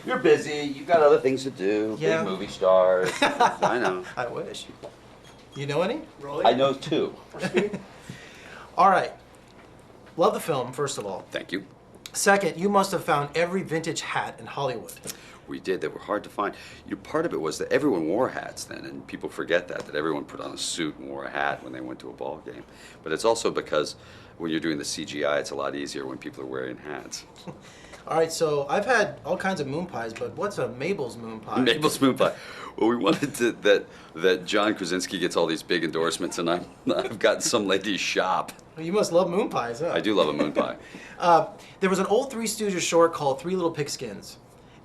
You're busy. You've got other things to do. Yeah. Big movie stars. I know. I wish. You know any? Rolly? I know two. All right. Love the film, first of all. Thank you. Second, you must have found every vintage hat in Hollywood. We did. They were hard to find. Part of it was that everyone wore hats then, and people forget that everyone put on a suit and wore a hat when they went to a ball game. But it's also because when you're doing the CGI, it's a lot easier when people are wearing hats. All right, so I've had all kinds of moon pies, but what's a Mabel's moon pie? Mabel's moon pie. Well, we wanted that John Krasinski gets all these big endorsements, and I've got some lady's shop. You must love moon pies, huh? I do love a moon pie. There was an old Three Stooges short called Three Little Pigskins.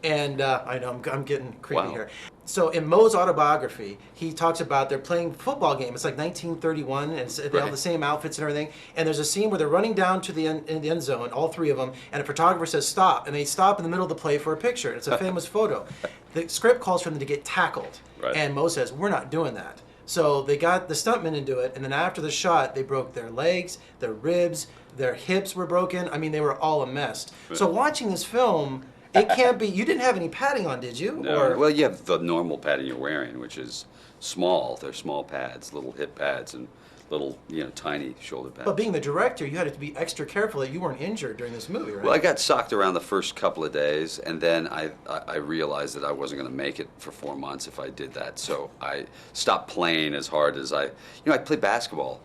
And I know, I'm getting creepy Wow. here. So in Moe's autobiography, he talks about they're playing a football game. It's like 1931, and they have the same outfits and everything. And there's a scene where they're running down to the end zone, all three of them, and a photographer says, stop. And they stop in the middle of the play for a picture. It's a famous photo. The script calls for them to get tackled. Right. And Moe says, we're not doing that. So they got the stuntmen to do it, and then after the shot, they broke their legs, their ribs, their hips were broken. I mean, they were all a mess. Right. So watching this film, it can't be, you didn't have any padding on, did you? No. Or, Well, you have the normal padding you're wearing, which is small. They're small pads, little hip pads, and little, tiny shoulder pads. but being the director, you had to be extra careful that you weren't injured during this movie, right? Well, I got socked around the first couple of days, and then I realized that I wasn't going to make it for 4 months if I did that. So I stopped playing as hard as I play basketball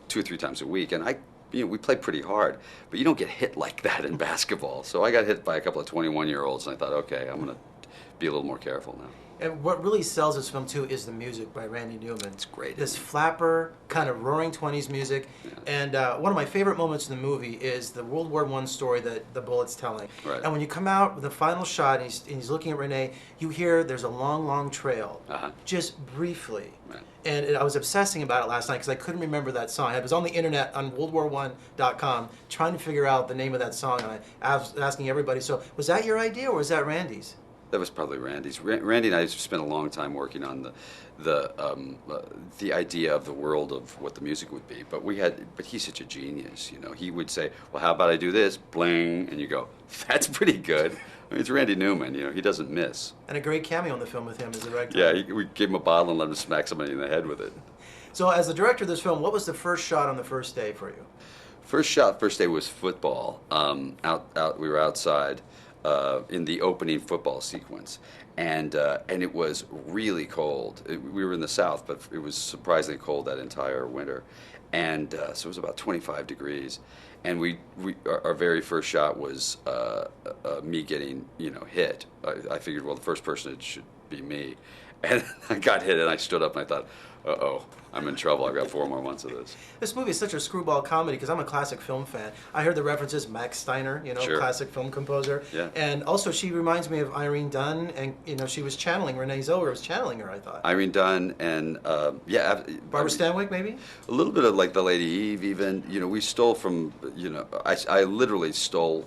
2 or 3 times a week, and we play pretty hard, but you don't get hit like that in basketball. So I got hit by a couple of 21-year-olds, and I thought, okay, I'm going to be a little more careful now. And what really sells this film, too, is the music by Randy Newman. It's great. This flapper, kind of roaring 20s music. Yeah. And one of my favorite moments in the movie is the World War I story that the bullet's telling. Right. And when you come out with the final shot and he's looking at Renee, you hear there's a long, long trail, just briefly. Right. And I was obsessing about it last night because I couldn't remember that song. I was on the internet on worldwar1.com trying to figure out the name of that song, and I was asking everybody, so was that your idea or was that Randy's? That was probably Randy's. Randy and I spent a long time working on the idea of the world of what the music would be. But he's such a genius, He would say, "Well, how about I do this? Bling," and you go, "That's pretty good." I mean, it's Randy Newman. He doesn't miss. And a great cameo in the film with him as the director. Yeah, we gave him a bottle and let him smack somebody in the head with it. So, as the director of this film, what was the first shot on the first day for you? First day was football. We were outside. In the opening football sequence, and it was really cold. We were in the South, but it was surprisingly cold that entire winter, and so it was about 25 degrees. And our very first shot was me getting hit. I figured, well, the first person it should be me, and I got hit, and I stood up and I thought, uh-oh, I'm in trouble. I've got 4 more months of this. This movie is such a screwball comedy because I'm a classic film fan. I heard the references, Max Steiner, Sure. classic film composer. Yeah. And also she reminds me of Irene Dunn, and she was channeling, Renee Zellweger was channeling her, I thought. Irene Dunn and, Barbara Stanwyck, maybe? A little bit of like the Lady Eve even. We stole from, I literally stole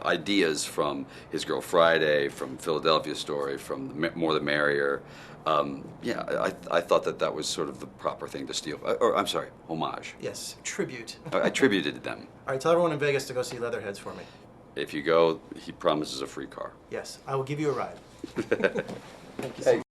ideas from His Girl Friday, from Philadelphia Story, from More the Merrier. I thought that was sort of the proper thing to steal. Or, I'm sorry, homage. Yes, tribute. I attributed them. All right, tell everyone in Vegas to go see Leatherheads for me. If you go, he promises a free car. Yes, I will give you a ride. Thank you so much.